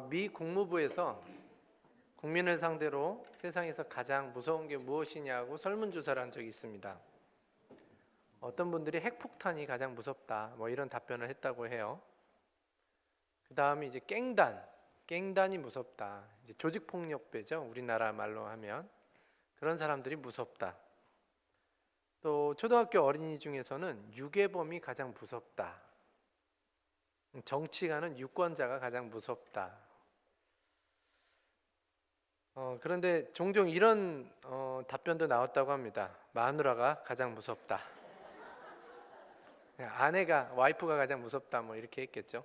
미 국무부에서 국민을 상대로 세상에서 가장 무서운 게 무엇이냐고 설문조사를 한 적이 있습니다. 어떤 분들이 핵폭탄이 가장 무섭다 뭐 이런 답변을 했다고 해요. 그 다음에 이제 깽단이 무섭다. 이제 조직폭력배죠. 우리나라 말로 하면 그런 사람들이 무섭다. 또 초등학교 어린이 중에서는 유괴범이 가장 무섭다. 정치가는 유권자가 가장 무섭다. 그런데 종종 이런 답변도 나왔다고 합니다. 마누라가 가장 무섭다. 와이프가 가장 무섭다 뭐 이렇게 했겠죠.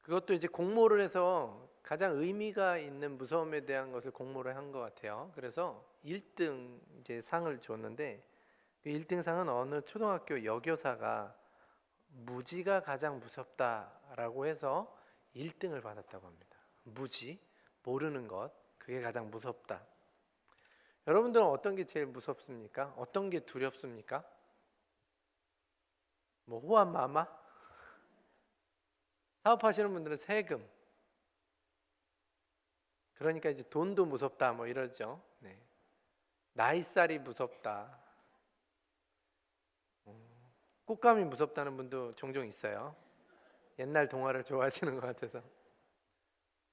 그것도 이제 공모를 해서 가장 의미가 있는 무서움에 대한 것을 공모를 한 것 같아요. 그래서 1등 이제 상을 줬는데 그 1등 상은 어느 초등학교 여교사가 무지가 가장 무섭다라고 해서 1등을 받았다고 합니다. 무지, 모르는 것, 그게 가장 무섭다. 여러분들은 어떤 게 제일 무섭습니까? 어떤 게 두렵습니까? 뭐 호환마마? 사업하시는 분들은 세금. 그러니까 이제 돈도 무섭다 뭐 이러죠. 네. 나이살이 무섭다. 꽃감이 무섭다는 분도 종종 있어요. 옛날 동화를 좋아하시는 것 같아서.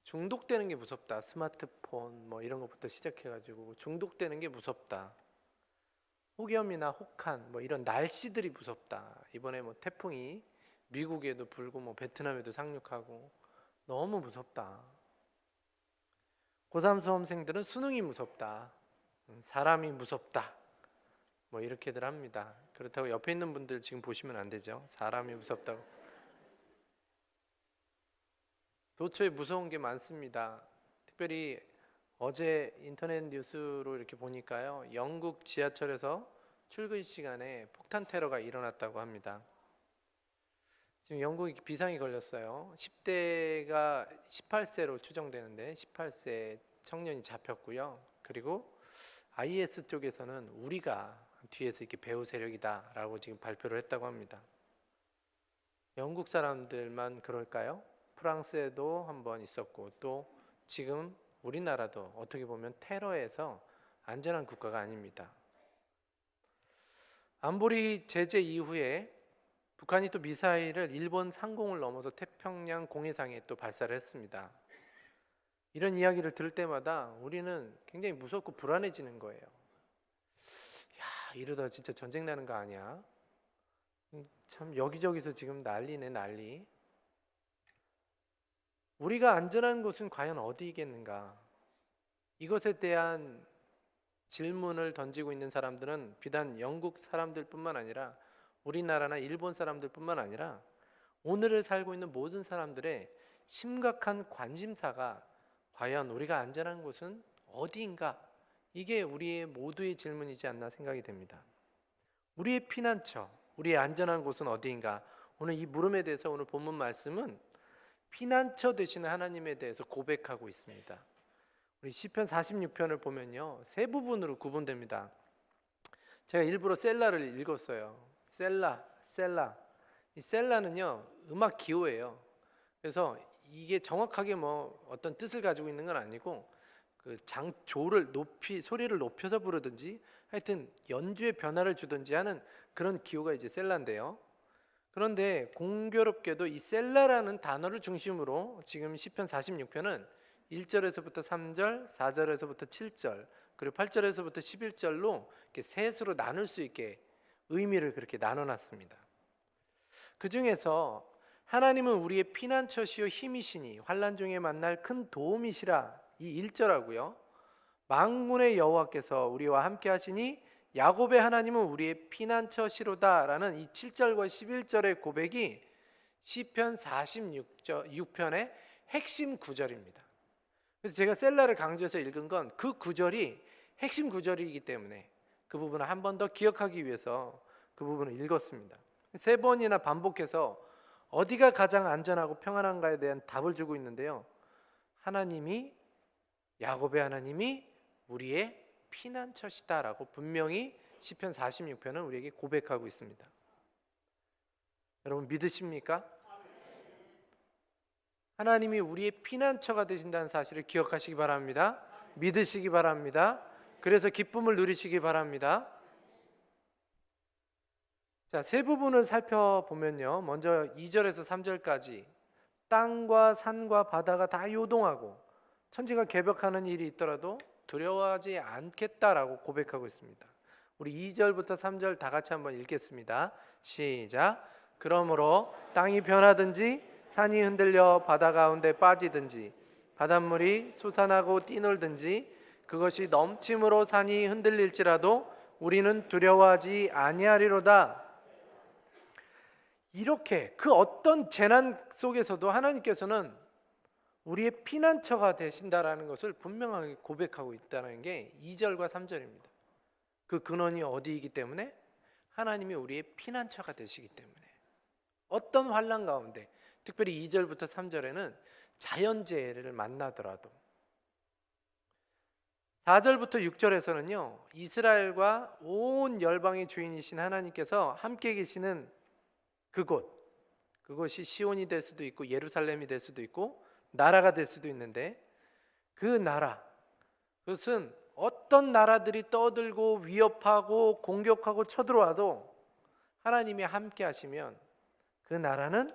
중독되는 게 무섭다. 스마트폰 뭐 이런 것부터 시작해가지고 중독되는 게 무섭다. 혹염이나 혹한 뭐 이런 날씨들이 무섭다. 이번에 뭐 태풍이 미국에도 불고 뭐 베트남에도 상륙하고 너무 무섭다. 고3 수험생들은 수능이 무섭다. 사람이 무섭다. 뭐 이렇게들 합니다. 그렇다고 옆에 있는 분들 지금 보시면 안 되죠. 사람이 무섭다고. 도처에 무서운 게 많습니다. 특별히 어제 인터넷 뉴스로 이렇게 보니까요. 영국 지하철에서 출근 시간에 폭탄 테러가 일어났다고 합니다. 지금 영국이 비상이 걸렸어요. 10대가 18세로 추정되는데 18세 청년이 잡혔고요. 그리고 IS 쪽에서는 우리가 뒤에서 이렇게 배후 세력이다라고 지금 발표를 했다고 합니다. 영국 사람들만 그럴까요? 프랑스에도 한번 있었고 또 지금 우리나라도 어떻게 보면 테러에서 안전한 국가가 아닙니다. 안보리 제재 이후에 북한이 또 미사일을 일본 상공을 넘어서 태평양 공해상에 또 발사를 했습니다. 이런 이야기를 들을 때마다 우리는 굉장히 무섭고 불안해지는 거예요. 야, 이러다 진짜 전쟁 나는 거 아니야? 참 여기저기서 지금 난리네, 난리. 우리가 안전한 곳은 과연 어디이겠는가? 이것에 대한 질문을 던지고 있는 사람들은 비단 영국 사람들뿐만 아니라 우리나라나 일본 사람들뿐만 아니라 오늘을 살고 있는 모든 사람들의 심각한 관심사가 과연 우리가 안전한 곳은 어디인가? 이게 우리의 모두의 질문이지 않나 생각이 됩니다. 우리의 피난처, 우리의 안전한 곳은 어디인가? 오늘 이 물음에 대해서 오늘 본문 말씀은 피난처 되시는 하나님에 대해서 고백하고 있습니다. 우리 시편 46편을 보면요, 세 부분으로 구분됩니다. 제가 일부러 셀라를 읽었어요. 셀라. 이 셀라는요, 음악 기호예요. 그래서 이게 정확하게 뭐 어떤 뜻을 가지고 있는 건 아니고 그 장조를 소리를 높여서 부르든지 하여튼 연주에 변화를 주든지 하는 그런 기호가 이제 셀라인데요. 그런데 공교롭게도 이 셀라라는 단어를 중심으로 지금 시편 46편은 1절에서부터 3절, 4절에서부터 7절, 그리고 8절에서부터 11절로 이렇게 셋으로 나눌 수 있게 의미를 그렇게 나눠놨습니다. 그 중에서 하나님은 우리의 피난처시요 힘이시니 환난 중에 만날 큰 도움이시라, 이 1절하고요. 만군의 여호와께서 우리와 함께 하시니 야곱의 하나님은 우리의 피난처시로다라는 이 7절과 11절의 고백이 시편 46편의 핵심 구절입니다. 그래서 제가 셀라를 강조해서 읽은 건 그 구절이 핵심 구절이기 때문에 그 부분을 한 번 더 기억하기 위해서 그 부분을 읽었습니다. 3번이나 반복해서 어디가 가장 안전하고 평안한가에 대한 답을 주고 있는데요. 야곱의 하나님이 우리의 피난처시다라고 분명히 시편 46편은 우리에게 고백하고 있습니다. 여러분 믿으십니까? 하나님이 우리의 피난처가 되신다는 사실을 기억하시기 바랍니다. 믿으시기 바랍니다. 그래서 기쁨을 누리시기 바랍니다. 자, 세 부분을 살펴보면요. 먼저 2절에서 3절까지 땅과 산과 바다가 다 요동하고 천지가 개벽하는 일이 있더라도 두려워하지 않겠다라고 고백하고 있습니다. 우리 2절부터 3절 다 같이 한번 읽겠습니다. 시작. 그러므로 땅이 변하든지 산이 흔들려 바다 가운데 빠지든지 바닷물이 솟아나고 뛰놀든지 그것이 넘침으로 산이 흔들릴지라도 우리는 두려워하지 아니하리로다. 이렇게 그 어떤 재난 속에서도 하나님께서는 우리의 피난처가 되신다라는 것을 분명하게 고백하고 있다는 게 2절과 3절입니다. 그 근원이 어디이기 때문에? 하나님이 우리의 피난처가 되시기 때문에. 어떤 환난 가운데, 특별히 2절부터 3절에는 자연재해를 만나더라도, 4절부터 6절에서는요 이스라엘과 온 열방의 주인이신 하나님께서 함께 계시는 그곳이 시온이 될 수도 있고 예루살렘이 될 수도 있고 나라가 될 수도 있는데, 그 나라, 그것은 어떤 나라들이 떠들고 위협하고 공격하고 쳐들어와도 하나님이 함께 하시면 그 나라는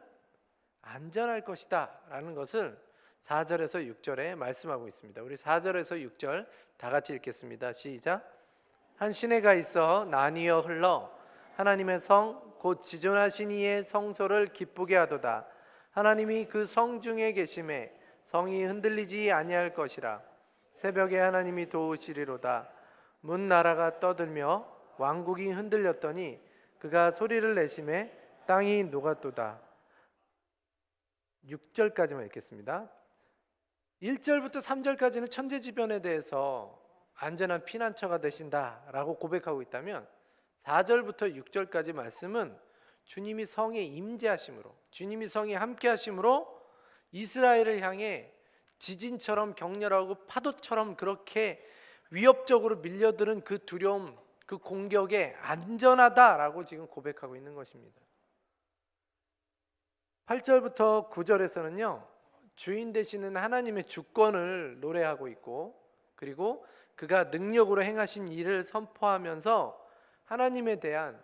안전할 것이다 라는 것을 4절에서 6절에 말씀하고 있습니다. 우리 4절에서 6절 다 같이 읽겠습니다. 시작. 한 시내가 있어 나뉘어 흘러 하나님의 성 곧 지존하신 이의 성소를 기쁘게 하도다. 하나님이 그 성 중에 계심에 성이 흔들리지 아니할 것이라. 새벽에 하나님이 도우시리로다. 문 나라가 떠들며 왕국이 흔들렸더니 그가 소리를 내심에 땅이 녹았도다. 6절까지만 읽겠습니다. 1절부터 3절까지는 천재지변에 대해서 안전한 피난처가 되신다라고 고백하고 있다면 4절부터 6절까지 말씀은 주님이 성에 임재하심으로, 주님이 성에 함께 하심으로 이스라엘을 향해 지진처럼 격렬하고 파도처럼 그렇게 위협적으로 밀려드는 그 두려움, 그 공격에 안전하다라고 지금 고백하고 있는 것입니다. 8절부터 9절에서는요 주인 되시는 하나님의 주권을 노래하고 있고, 그리고 그가 능력으로 행하신 일을 선포하면서 하나님에 대한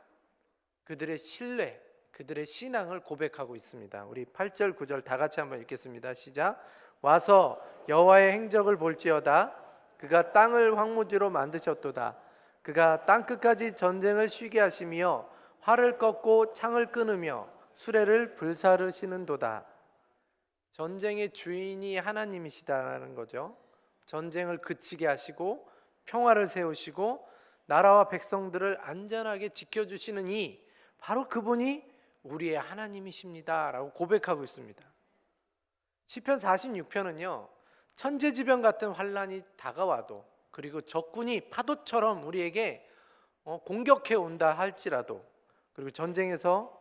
그들의 신뢰, 그들의 신앙을 고백하고 있습니다. 우리 8절 9절 다 같이 한번 읽겠습니다. 시작. 와서 여호와의 행적을 볼지어다. 그가 땅을 황무지로 만드셨도다. 그가 땅끝까지 전쟁을 쉬게 하시며 활을 꺾고 창을 끊으며 수레를 불사르시는도다. 전쟁의 주인이 하나님이시다라는 거죠. 전쟁을 그치게 하시고 평화를 세우시고 나라와 백성들을 안전하게 지켜주시는 이 바로 그분이 우리의 하나님이십니다 라고 고백하고 있습니다. 시편 46편은요 천재지변 같은 환란이 다가와도, 그리고 적군이 파도처럼 우리에게 공격해 온다 할지라도, 그리고 전쟁에서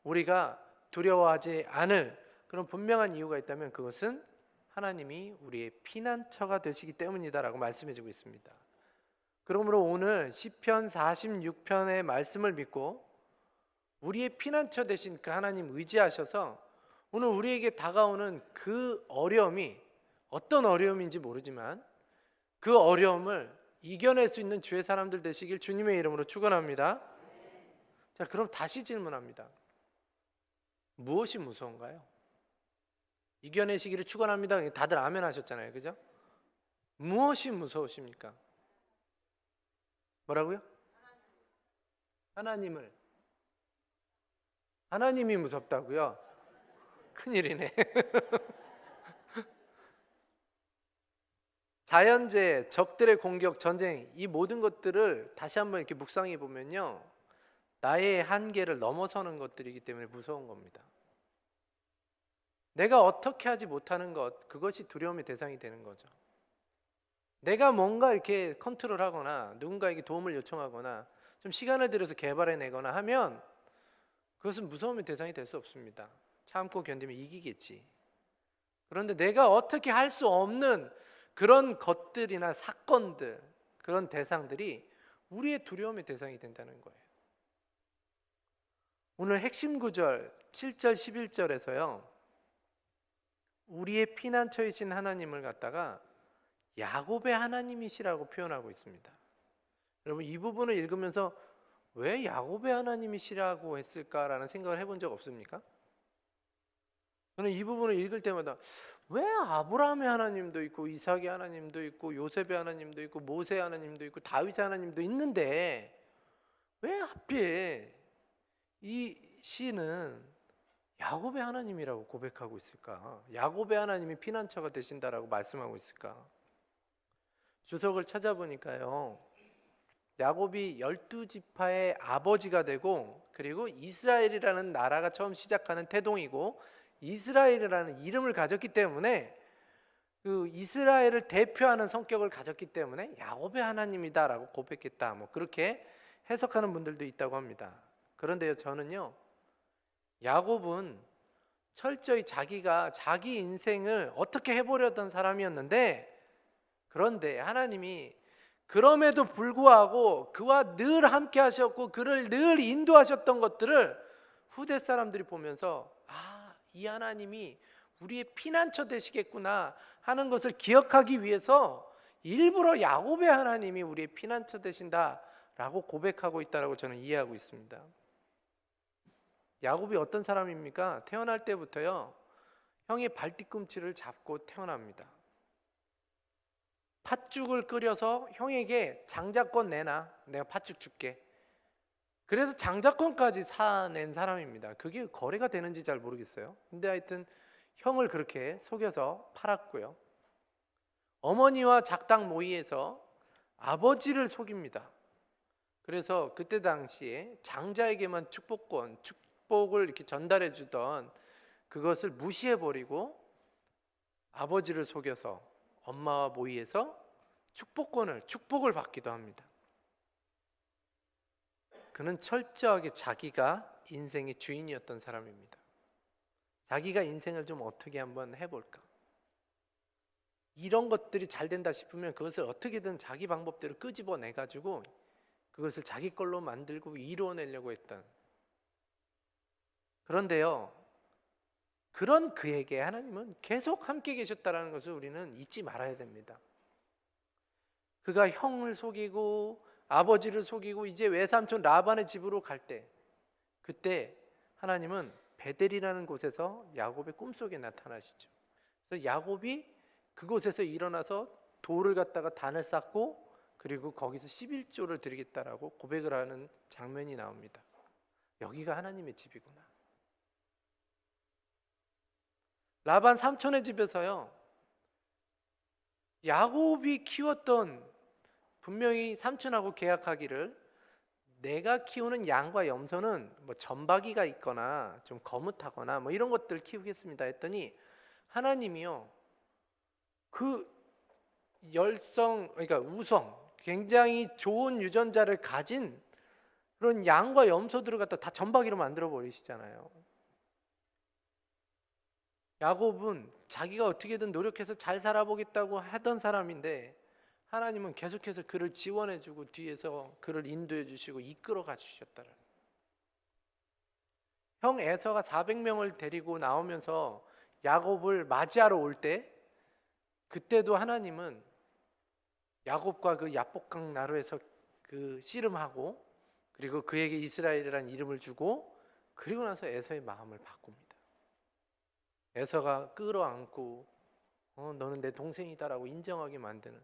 우리가 두려워하지 않을 그런 분명한 이유가 있다면 그것은 하나님이 우리의 피난처가 되시기 때문이다라고 말씀해주고 있습니다. 그러므로 오늘 시편 46편의 말씀을 믿고 우리의 피난처 되신 그 하나님 의지하셔서 오늘 우리에게 다가오는 그 어려움이 어떤 어려움인지 모르지만 그 어려움을 이겨낼 수 있는 주의 사람들 되시길 주님의 이름으로 축원합니다. 자, 그럼 다시 질문합니다. 무엇이 무서운가요? 이겨내시기를 축원합니다. 다들 아멘 하셨잖아요. 그죠? 무엇이 무서우십니까? 뭐라고요? 하나님이 무섭다고요? 큰일이네. 자연재해, 적들의 공격, 전쟁, 이 모든 것들을 다시 한번 이렇게 묵상해 보면요 나의 한계를 넘어서는 것들이기 때문에 무서운 겁니다. 내가 어떻게 하지 못하는 것, 그것이 두려움의 대상이 되는 거죠. 내가 뭔가 이렇게 컨트롤하거나 누군가에게 도움을 요청하거나 좀 시간을 들여서 개발해내거나 하면 그것은 무서움의 대상이 될 수 없습니다. 참고 견디면 이기겠지. 그런데 내가 어떻게 할 수 없는 그런 것들이나 사건들, 그런 대상들이 우리의 두려움의 대상이 된다는 거예요. 오늘 핵심 구절 7절 11절에서요. 우리의 피난처이신 하나님을 갖다가 야곱의 하나님이시라고 표현하고 있습니다. 여러분 이 부분을 읽으면서 왜 야곱의 하나님이시라고 했을까라는 생각을 해본 적 없습니까? 저는 이 부분을 읽을 때마다 왜 아브라함의 하나님도 있고 이삭의 하나님도 있고 요셉의 하나님도 있고 모세의 하나님도 있고 다윗의 하나님도 있는데 왜 하필 이 시는 야곱의 하나님이라고 고백하고 있을까? 야곱의 하나님이 피난처가 되신다라고 말씀하고 있을까? 주석을 찾아보니까요, 야곱이 12지파의 아버지가 되고, 그리고 이스라엘이라는 나라가 처음 시작하는 태동이고, 이스라엘이라는 이름을 가졌기 때문에 그 이스라엘을 대표하는 성격을 가졌기 때문에 야곱의 하나님이다라고 고백했다, 뭐 그렇게 해석하는 분들도 있다고 합니다. 그런데요, 저는요, 야곱은 철저히 자기가 자기 인생을 어떻게 해보려던 사람이었는데, 그런데 하나님이 그럼에도 불구하고 그와 늘 함께 하셨고 그를 늘 인도하셨던 것들을 후대 사람들이 보면서 이 하나님이 우리의 피난처 되시겠구나 하는 것을 기억하기 위해서 일부러 야곱의 하나님이 우리의 피난처 되신다라고 고백하고 있다라고 저는 이해하고 있습니다. 야곱이 어떤 사람입니까? 태어날 때부터요, 형의 발뒤꿈치를 잡고 태어납니다. 팥죽을 끓여서 형에게 장자권 내놔, 내가 팥죽 줄게. 그래서 장자권까지 사낸 사람입니다. 그게 거래가 되는지 잘 모르겠어요. 근데 하여튼 형을 그렇게 속여서 팔았고요. 어머니와 작당 모의에서 아버지를 속입니다. 그래서 그때 당시에 장자에게만 축복을 이렇게 전달해 주던 그것을 무시해버리고 아버지를 속여서 엄마와 모의해서 축복을 받기도 합니다. 그는 철저하게 자기가 인생의 주인이었던 사람입니다. 자기가 인생을 좀 어떻게 한번 해볼까? 이런 것들이 잘 된다 싶으면 그것을 어떻게든 자기 방법대로 끄집어내가지고 그것을 자기 걸로 만들고 이루어내려고 했던. 그런데요, 그런 그에게 하나님은 계속 함께 계셨다는 것을 우리는 잊지 말아야 됩니다. 그가 형을 속이고 아버지를 속이고 이제 외삼촌 라반의 집으로 갈 때, 그때 하나님은 베델이라는 곳에서 야곱의 꿈속에 나타나시죠. 그래서 야곱이 그곳에서 일어나서 돌을 갖다가 단을 쌓고 그리고 거기서 11조를 드리겠다라고 고백을 하는 장면이 나옵니다. 여기가 하나님의 집이구나. 라반 삼촌의 집에서요, 야곱이 키웠던, 분명히 삼촌하고 계약하기를 내가 키우는 양과 염소는 뭐 점박이가 있거나 좀 거뭇하거나 뭐 이런 것들 키우겠습니다 했더니 하나님이요, 그 그러니까 우성, 굉장히 좋은 유전자를 가진 그런 양과 염소들을 갖다 다 점박이로 만들어 버리시잖아요. 야곱은 자기가 어떻게든 노력해서 잘 살아보겠다고 하던 사람인데 하나님은 계속해서 그를 지원해주고 뒤에서 그를 인도해주시고 이끌어가 주셨더라. 형 에서가 400명을 데리고 나오면서 야곱을 맞이하러 올 때, 그때도 하나님은 야곱과 그 야복강 나루에서 그 씨름하고 그리고 그에게 이스라엘이라는 이름을 주고 그리고 나서 에서의 마음을 바꿉니다. 에서가 끌어안고 너는 내 동생이다라고 인정하게 만드는.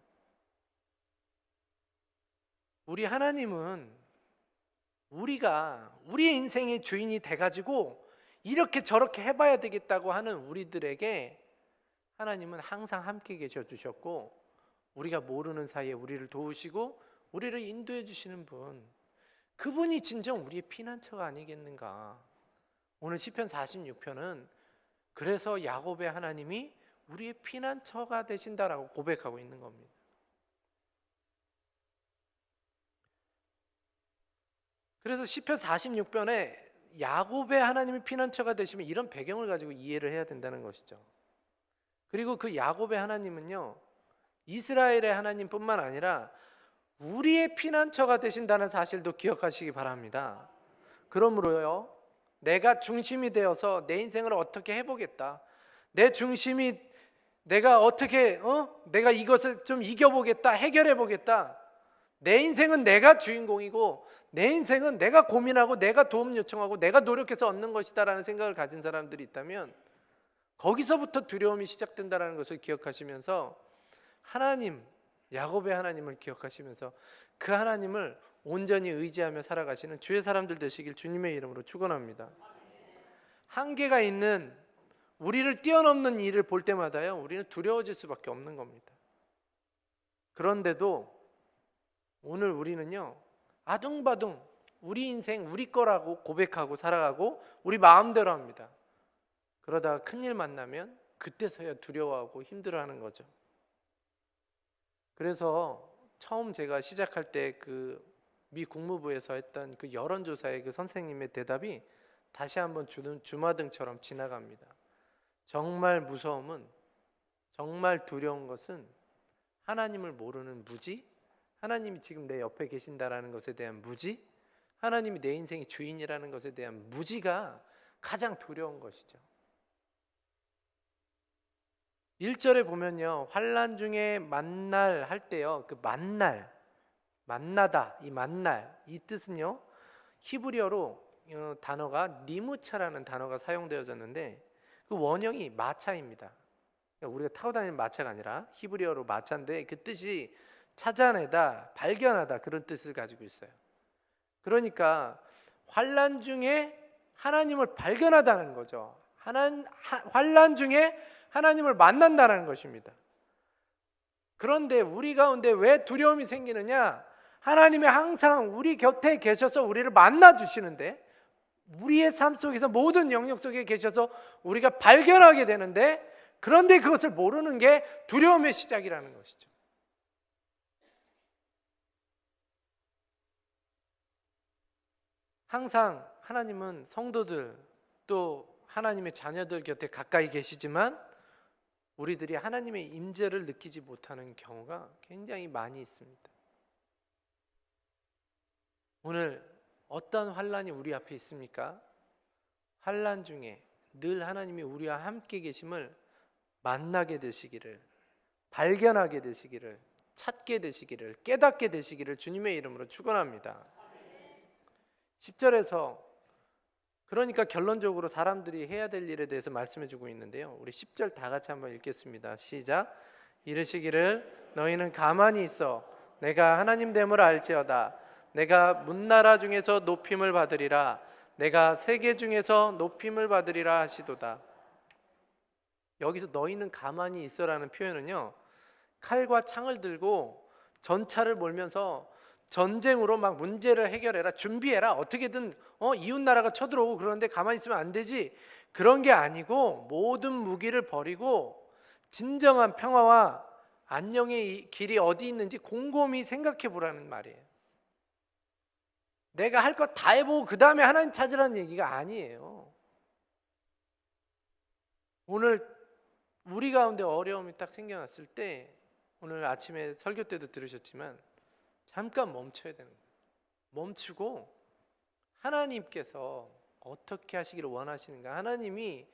우리 하나님은 우리가 우리의 인생의 주인이 돼가지고 이렇게 저렇게 해봐야 되겠다고 하는 우리들에게 하나님은 항상 함께 계셔 주셨고, 우리가 모르는 사이에 우리를 도우시고 우리를 인도해 주시는 분, 그분이 진정 우리의 피난처가 아니겠는가. 오늘 시편 46편은 그래서 야곱의 하나님이 우리의 피난처가 되신다라고 고백하고 있는 겁니다. 그래서 시편 46편에 야곱의 하나님이 피난처가 되시면 이런 배경을 가지고 이해를 해야 된다는 것이죠. 그리고 그 야곱의 하나님은요, 이스라엘의 하나님뿐만 아니라 우리의 피난처가 되신다는 사실도 기억하시기 바랍니다. 그러므로요, 내가 중심이 되어서 내 인생을 어떻게 해보겠다. 내 중심이 내가 어떻게 내가 이것을 좀 이겨보겠다, 해결해보겠다. 내 인생은 내가 주인공이고 내 인생은 내가 고민하고 내가 도움 요청하고 내가 노력해서 얻는 것이다라는 생각을 가진 사람들이 있다면 거기서부터 두려움이 시작된다는 것을 기억하시면서 하나님, 야곱의 하나님을 기억하시면서 그 하나님을 온전히 의지하며 살아가시는 주의 사람들 되시길 주님의 이름으로 축원합니다. 한계가 있는 우리를 뛰어넘는 일을 볼 때마다요, 우리는 두려워질 수밖에 없는 겁니다. 그런데도 오늘 우리는요, 아둥바둥 우리 인생 우리 거라고 고백하고 살아가고 우리 마음대로 합니다. 그러다가 큰일 만나면 그때서야 두려워하고 힘들어하는 거죠. 그래서 처음 제가 시작할 때 그 미 국무부에서 했던 그 여론조사의 그 선생님의 대답이 다시 한번 주마등처럼 지나갑니다. 정말 무서움은, 정말 두려운 것은 하나님을 모르는 무지, 하나님이 지금 내 옆에 계신다라는 것에 대한 무지, 하나님이 내 인생의 주인이라는 것에 대한 무지가 가장 두려운 것이죠. 1절에 보면요, 환난 중에 만날 할 때요, 그 만나다, 이 만날, 이 뜻은요, 히브리어로 단어가 니무차라는 단어가 사용되어졌는데 그 원형이 마차입니다. 그러니까 우리가 타고 다니는 마차가 아니라 히브리어로 마차인데 그 뜻이 찾아내다, 발견하다, 그런 뜻을 가지고 있어요. 그러니까 환난 중에 하나님을 발견하다는 거죠. 환난 중에 하나님을 만난다는 것입니다. 그런데 우리 가운데 왜 두려움이 생기느냐? 하나님이 항상 우리 곁에 계셔서 우리를 만나 주시는데, 우리의 삶 속에서 모든 영역 속에 계셔서 우리가 발견하게 되는데, 그런데 그것을 모르는 게 두려움의 시작이라는 것이죠. 항상 하나님은 성도들 또 하나님의 자녀들 곁에 가까이 계시지만 우리들이 하나님의 임재를 느끼지 못하는 경우가 굉장히 많이 있습니다. 오늘 어떤 환난이 우리 앞에 있습니까? 환난 중에 늘 하나님이 우리와 함께 계심을 만나게 되시기를, 발견하게 되시기를, 찾게 되시기를, 깨닫게 되시기를 주님의 이름으로 축원합니다. 10절에서 그러니까 결론적으로 사람들이 해야 될 일에 대해서 말씀해 주고 있는데요, 우리 10절 다 같이 한번 읽겠습니다. 시작. 이르시기를 너희는 가만히 있어 내가 하나님 됨을 알지어다. 내가 문나라 중에서 높임을 받으리라. 내가 세계 중에서 높임을 받으리라 하시도다. 여기서 너희는 가만히 있어라는 표현은요, 칼과 창을 들고 전차를 몰면서 전쟁으로 막 문제를 해결해라, 준비해라, 어떻게든 이웃 나라가 쳐들어오고 그러는데 가만히 있으면 안 되지, 그런 게 아니고 모든 무기를 버리고 진정한 평화와 안녕의 길이 어디 있는지 곰곰이 생각해 보라는 말이에요. 내가 할 것 다 해보고 그 다음에 하나님 찾으라는 얘기가 아니에요. 오늘 우리 가운데 어려움이 딱 생겨났을 때, 오늘 아침에 설교 때도 들으셨지만 잠깐 멈춰야 되는 거예요. 멈추고 하나님께서 어떻게 하시기를 원하시는가, 하나님이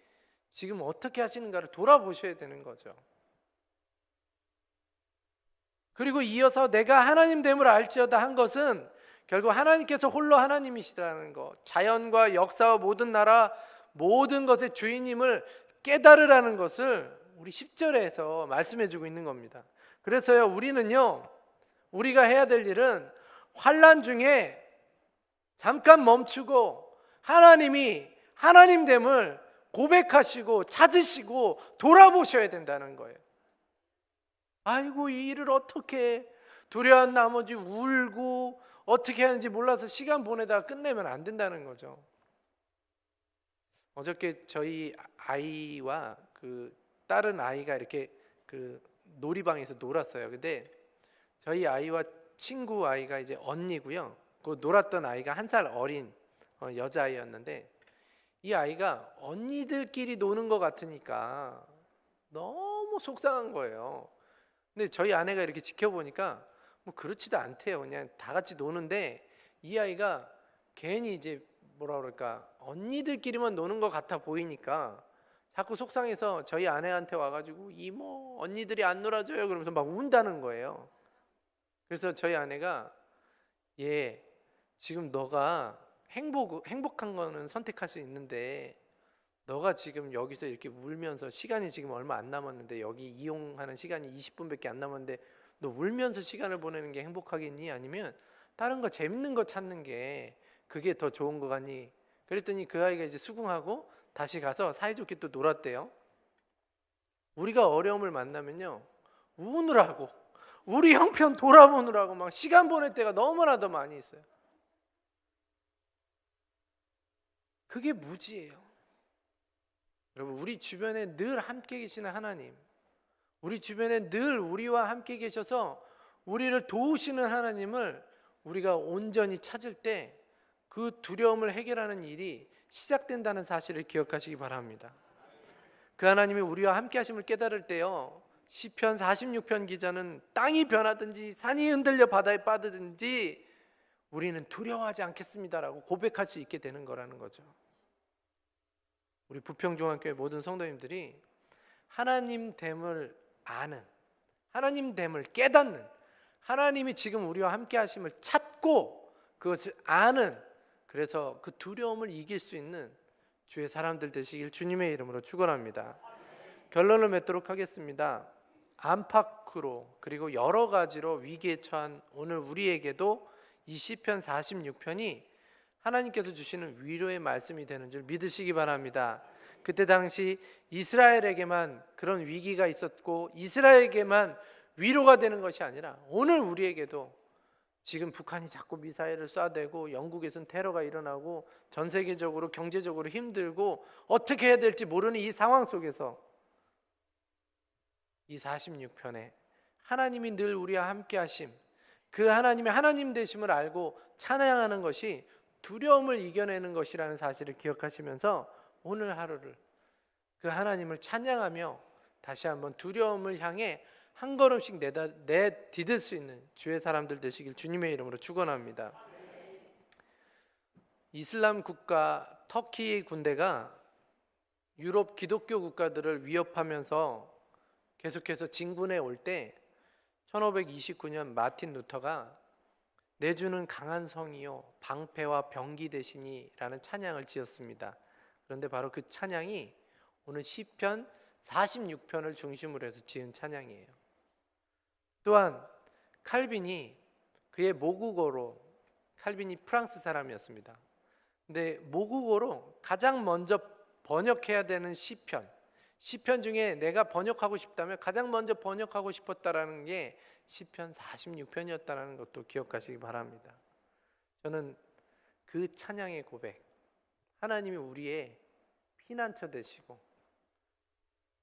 지금 어떻게 하시는가를 돌아보셔야 되는 거죠. 그리고 이어서 내가 하나님 됨을 알지어다 한 것은 결국 하나님께서 홀로 하나님이시라는 것, 자연과 역사와 모든 나라 모든 것의 주인임을 깨달으라는 것을 우리 10절에서 말씀해 주고 있는 겁니다. 그래서요, 우리는요, 우리가 해야 될 일은 환난 중에 잠깐 멈추고 하나님이 하나님됨을 고백하시고 찾으시고 돌아보셔야 된다는 거예요. 아이고, 이 일을 어떻게 해? 두려운 나머지 울고 어떻게 하는지 몰라서 시간 보내다가 끝내면 안 된다는 거죠. 어저께 저희 아이와 그 다른 아이가 이렇게 그 놀이방에서 놀았어요. 근데 저희 아이와 친구 아이가 이제 언니고요, 그 놀았던 아이가 1살 어린 여자아이였는데, 이 아이가 언니들끼리 노는 것 같으니까 너무 속상한 거예요. 근데 저희 아내가 이렇게 지켜보니까 뭐 그렇지도 않대요. 그냥 다 같이 노는데 이 아이가 괜히 이제 뭐라 그럴까, 언니들끼리만 노는 것 같아 보이니까 자꾸 속상해서 저희 아내한테 와가지고 이모 언니들이 안 놀아줘요 그러면서 막 운다는 거예요. 그래서 저희 아내가 얘 지금 너가 행복한 거는 선택할 수 있는데 너가 지금 여기서 이렇게 울면서 시간이 지금 얼마 안 남았는데 여기 이용하는 시간이 20분밖에 안 남았는데 너 울면서 시간을 보내는 게 행복하겠니? 아니면 다른 거 재밌는 거 찾는 게 그게 더 좋은 거 같니? 그랬더니 그 아이가 이제 수긍하고 다시 가서 사이좋게 또 놀았대요. 우리가 어려움을 만나면요 우느라고 우리 형편 돌아보느라고 막 시간 보낼 때가 너무나도 많이 있어요. 그게 무지예요. 여러분, 우리 주변에 늘 함께 계시는 하나님, 우리 주변에 늘 우리와 함께 계셔서 우리를 도우시는 하나님을 우리가 온전히 찾을 때 그 두려움을 해결하는 일이 시작된다는 사실을 기억하시기 바랍니다. 그 하나님이 우리와 함께 하심을 깨달을 때요, 시편 46편 기자는 땅이 변하든지 산이 흔들려 바다에 빠지든지 우리는 두려워하지 않겠습니다라고 고백할 수 있게 되는 거라는 거죠. 우리 부평중앙교회 모든 성도님들이 하나님 됨을 아는, 하나님 됨을 깨닫는, 하나님이 지금 우리와 함께 하심을 찾고 그것을 아는, 그래서 그 두려움을 이길 수 있는 주의 사람들 되시길 주님의 이름으로 축원합니다. 결론을 맺도록 하겠습니다. 안팎으로 그리고 여러 가지로 위기에 처한 오늘 우리에게도 이 시편 46편이 하나님께서 주시는 위로의 말씀이 되는 줄 믿으시기 바랍니다. 그때 당시 이스라엘에게만 그런 위기가 있었고 이스라엘에게만 위로가 되는 것이 아니라 오늘 우리에게도 지금 북한이 자꾸 미사일을 쏴대고 영국에선 테러가 일어나고 전 세계적으로 경제적으로 힘들고 어떻게 해야 될지 모르는 이 상황 속에서 이 46편에 하나님이 늘 우리와 함께 하심, 그 하나님의 하나님 되심을 알고 찬양하는 것이 두려움을 이겨내는 것이라는 사실을 기억하시면서 오늘 하루를 그 하나님을 찬양하며 다시 한번 두려움을 향해 한 걸음씩 내디딜 수 있는 주의 사람들 되시길 주님의 이름으로 축원합니다. 이슬람 국가 터키 군대가 유럽 기독교 국가들을 위협하면서 계속해서 진군해 올 때 1529년 마틴 루터가 내주는 강한 성이요 방패와 병기 되시니라는 찬양을 지었습니다. 그런데 바로 그 찬양이 오늘 시편 46편을 중심으로 해서 지은 찬양이에요. 또한 칼빈이 그의 모국어로, 칼빈이 프랑스 사람이었습니다. 근데 모국어로 가장 먼저 번역해야 되는 시편 중에 내가 번역하고 싶다면 가장 먼저 번역하고 싶었다라는 게 시편 46편이었다는 것도 기억하시기 바랍니다. 저는 그 찬양의 고백, 하나님이 우리의 피난처 되시고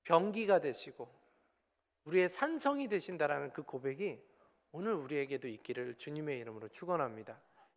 병기가 되시고 우리의 산성이 되신다라는 그 고백이 오늘 우리에게도 있기를 주님의 이름으로 축원합니다.